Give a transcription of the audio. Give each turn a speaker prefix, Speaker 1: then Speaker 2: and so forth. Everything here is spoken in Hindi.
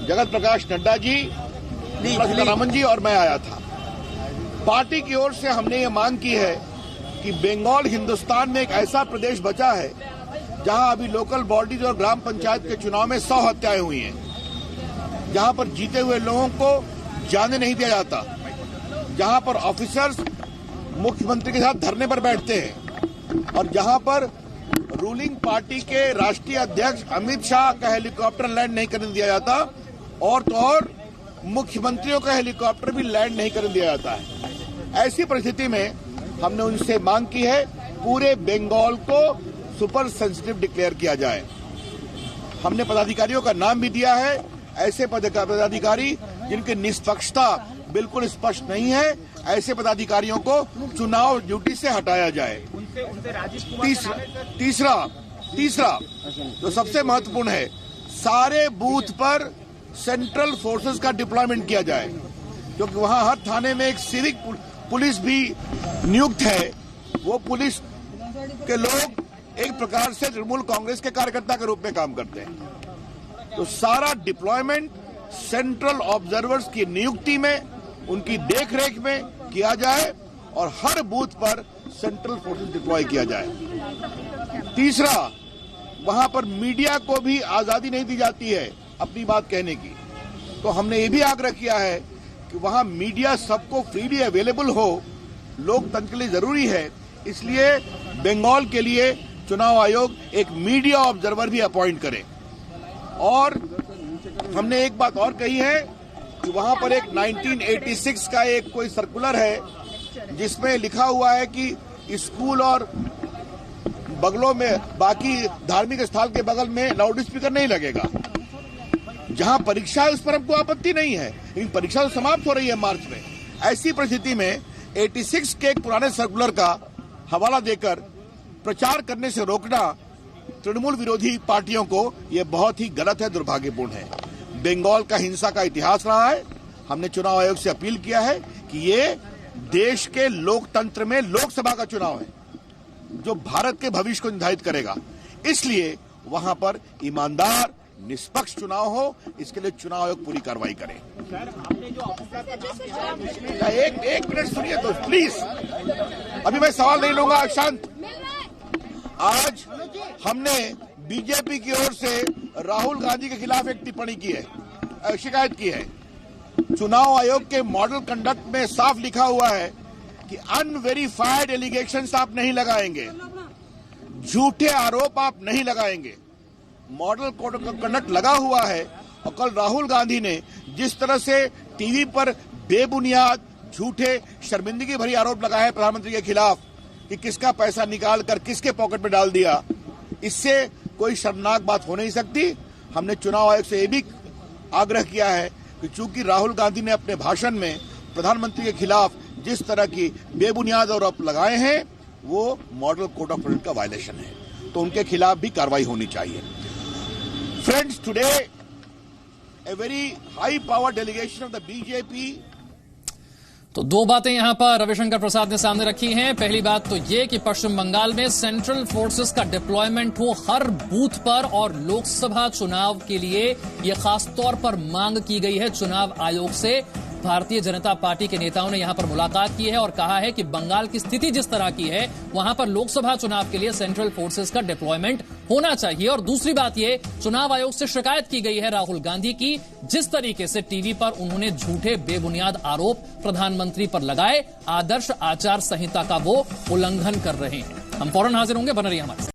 Speaker 1: जगत प्रकाश नड्डा जी, सीतारमण जी और मैं आया था। पार्टी की ओर से हमने ये मांग की है कि बंगाल हिंदुस्तान में एक ऐसा प्रदेश बचा है जहां अभी लोकल बॉडीज और ग्राम पंचायत के चुनाव में 100 हत्याएं हुई हैं, जहां पर जीते हुए लोगों को जाने नहीं दिया जाता, जहां पर ऑफिसर्स मुख्यमंत्री के साथ धरने पर बैठते हैं और जहां पर रूलिंग पार्टी के राष्ट्रीय अध्यक्ष अमित शाह का हेलीकॉप्टर लैंड नहीं करने दिया जाता और तो और मुख्यमंत्रियों का हेलीकॉप्टर भी लैंड नहीं करने दिया जाता है। ऐसी परिस्थिति में हमने उनसे मांग की है पूरे बंगाल को सुपर सेंसिटिव डिक्लेयर किया जाए। हमने पदाधिकारियों का नाम भी दिया है, ऐसे पदाधिकारी जिनकी निष्पक्षता बिल्कुल स्पष्ट नहीं है, ऐसे पदाधिकारियों को चुनाव ड्यूटी से हटाया जाए। तीसरा जो सबसे महत्वपूर्ण है, सारे बूथ पर सेंट्रल फोर्सेस का डिप्लॉयमेंट किया जाए, क्योंकि वहां हर थाने में एक सिविक पुलिस भी नियुक्त है। वो पुलिस के लोग एक प्रकार से तृणमूल कांग्रेस के कार्यकर्ता के रूप में काम करते हैं। तो सारा डिप्लॉयमेंट सेंट्रल ऑब्जर्वर्स की नियुक्ति में, उनकी देखरेख में किया जाए और हर बूथ पर सेंट्रल फोर्सेस डिप्लॉय किया जाए। तीसरा, वहां पर मीडिया को भी आजादी नहीं दी जाती है अपनी बात कहने की, तो हमने ये भी आग्रह किया है कि वहां मीडिया सबको फ्रीली अवेलेबल हो, लोकतंत्र के लिए जरूरी है। इसलिए बंगाल के लिए चुनाव आयोग एक मीडिया ऑब्जर्वर भी अपॉइंट करे। और हमने एक बात और कही है कि वहां पर एक 1986 का एक कोई सर्कुलर है जिसमें लिखा हुआ है कि स्कूल और बगलों में, बाकी धार्मिक स्थल के बगल में लाउड स्पीकर नहीं लगेगा। जहां परीक्षा है उस पर हमको आपत्ति नहीं है, लेकिन परीक्षा तो समाप्त हो रही है मार्च में। ऐसी परिस्थिति में 86 के एक पुराने सर्कुलर का हवाला देकर प्रचार करने से रोकना तृणमूल विरोधी पार्टियों को यह बहुत ही गलत है, दुर्भाग्यपूर्ण है। बंगाल का हिंसा का इतिहास रहा है। हमने चुनाव आयोग से अपील किया है कि ये देश के लोकतंत्र में लोकसभा का चुनाव है जो भारत के भविष्य को निर्धारित करेगा। इसलिए वहां पर ईमानदार निष्पक्ष चुनाव हो, इसके लिए चुनाव आयोग पूरी कार्रवाई करे। एक मिनट सुनिए तो प्लीज, अभी मैं सवाल नहीं लूंगा, शांत। आज हमने बीजेपी की ओर से राहुल गांधी के खिलाफ एक टिप्पणी की है, शिकायत की है। चुनाव आयोग के मॉडल कंडक्ट में साफ लिखा हुआ है कि अनवेरिफाइड एलिगेशंस आप नहीं लगाएंगे, झूठे आरोप आप नहीं लगाएंगे। मॉडल कोड ऑफ कंडक्ट लगा हुआ है और कल राहुल गांधी ने जिस तरह से टीवी पर बेबुनियाद, झूठे, शर्मिंदगी भरी आरोप लगाए हैं प्रधानमंत्री के खिलाफ कि किसका पैसा निकाल कर किसके पॉकेट में डाल दिया, इससे कोई शर्मनाक बात हो नहीं सकती। हमने चुनाव आयोग से यह भी आग्रह किया है कि चूंकि राहुल गांधी ने अपने भाषण में प्रधानमंत्री के खिलाफ जिस तरह की बेबुनियाद आरोप लगाए हैं वो मॉडल कोड ऑफ कंडक्ट का वायलेशन है, तो उनके खिलाफ भी कार्रवाई होनी चाहिए। Friends, today a very high power delegation of the BJP।
Speaker 2: तो दो बातें यहां पर रविशंकर प्रसाद ने सामने रखी हैं। पहली बात तो ये कि पश्चिम बंगाल में सेंट्रल फोर्सेस का डिप्लॉयमेंट हो हर बूथ पर, और लोकसभा चुनाव के लिए यह खास तौर पर मांग की गई है चुनाव आयोग से। भारतीय जनता पार्टी के नेताओं ने यहां पर मुलाकात की है और कहा है कि बंगाल की स्थिति जिस तरह की है वहां पर लोकसभा चुनाव के लिए सेंट्रल फोर्सेस का डिप्लॉयमेंट होना चाहिए। और दूसरी बात ये, चुनाव आयोग से शिकायत की गई है राहुल गांधी की, जिस तरीके से टीवी पर उन्होंने झूठे बेबुनियाद आरोप प्रधानमंत्री पर लगाए, आदर्श आचार संहिता का वो उल्लंघन कर रहे हैं। हम फौरन हाजिर होंगे, बने रहिए हमारे साथ।